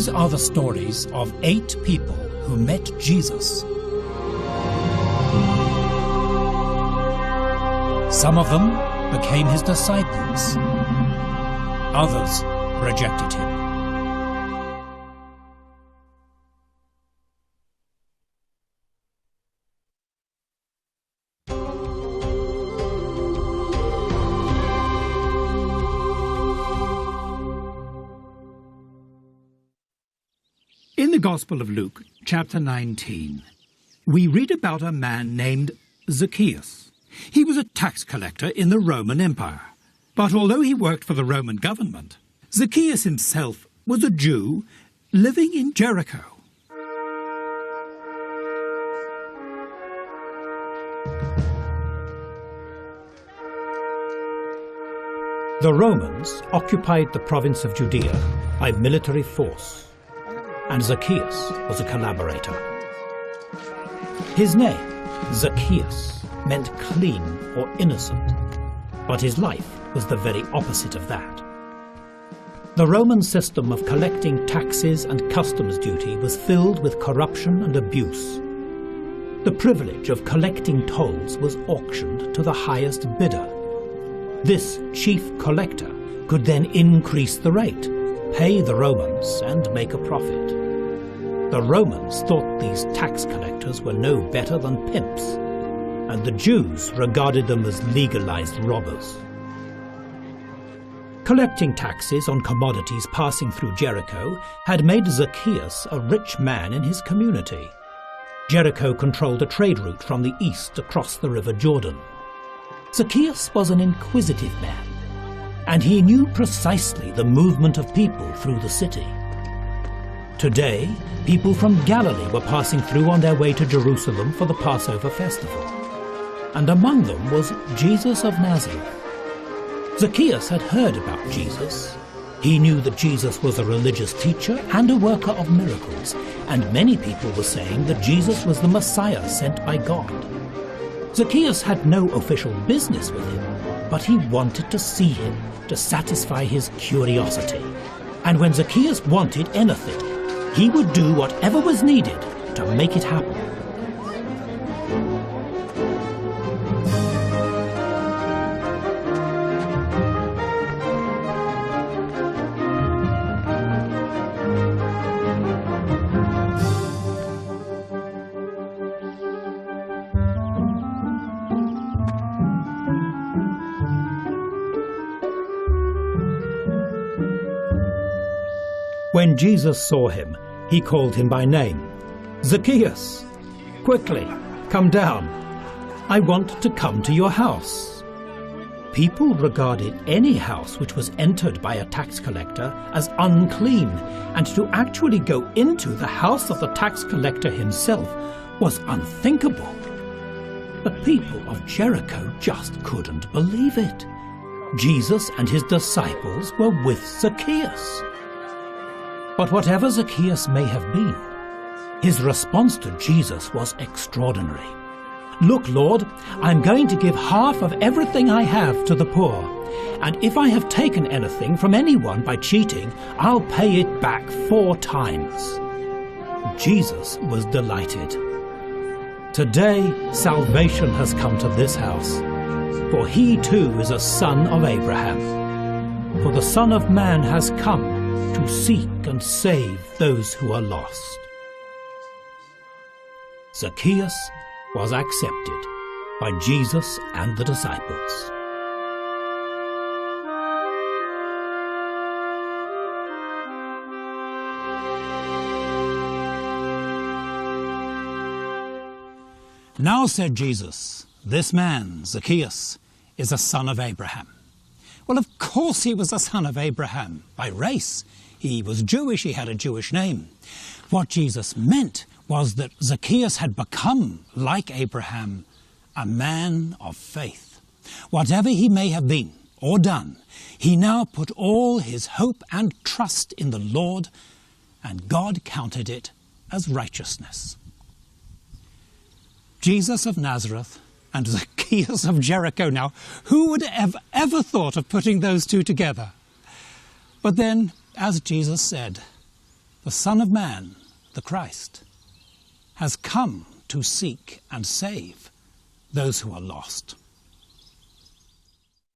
These are the stories of 8 people who met Jesus. Some of them became his disciples. Others rejected him. In the Gospel of Luke, chapter 19, we read about a man named Zacchaeus. He was a tax collector in the Roman Empire. But although he worked for the Roman government, Zacchaeus himself was a Jew living in Jericho. The Romans occupied the province of Judea by military force, and Zacchaeus was a collaborator. His name, Zacchaeus, meant clean or innocent, but his life was the very opposite of that. The Roman system of collecting taxes and customs duty was filled with corruption and abuse. The privilege of collecting tolls was auctioned to the highest bidder. This chief collector could then increase the rate, pay the Romans, and make a profit. The Romans thought these tax collectors were no better than pimps, and the Jews regarded them as legalized robbers. Collecting taxes on commodities passing through Jericho had made Zacchaeus a rich man in his community. Jericho controlled a trade route from the east across the River Jordan. Zacchaeus was an inquisitive man, and he knew precisely the movement of people through the city. Today, people from Galilee were passing through on their way to Jerusalem for the Passover festival, and among them was Jesus of Nazareth. Zacchaeus had heard about Jesus. He knew that Jesus was a religious teacher and a worker of miracles, and many people were saying that Jesus was the Messiah sent by God. Zacchaeus had no official business with him, but he wanted to see him to satisfy his curiosity. And when Zacchaeus wanted anything, he would do whatever was needed to make it happen. When Jesus saw him, he called him by name. "Zacchaeus, quickly, come down. I want to come to your house." People regarded any house which was entered by a tax collector as unclean, and to actually go into the house of the tax collector himself was unthinkable. The people of Jericho just couldn't believe it. Jesus and his disciples were with Zacchaeus. But whatever Zacchaeus may have been, his response to Jesus was extraordinary. "Look, Lord, I'm going to give half of everything I have to the poor, and if I have taken anything from anyone by cheating, I'll pay it back 4 times. Jesus was delighted. Today, salvation has come to this house, for he too is a son of Abraham. For the Son of Man has come to seek and save those who are lost." Zacchaeus was accepted by Jesus and the disciples. "Now," said Jesus, "this man, Zacchaeus, is a son of Abraham." Well, of course he was a son of Abraham by race. He was Jewish, he had a Jewish name. What Jesus meant was that Zacchaeus had become, like Abraham, a man of faith. Whatever he may have been or done, he now put all his hope and trust in the Lord, and God counted it as righteousness. Jesus of Nazareth and Zacchaeus of Jericho. Now, who would have ever thought of putting those two together? But then, as Jesus said, the Son of Man, the Christ, has come to seek and save those who are lost.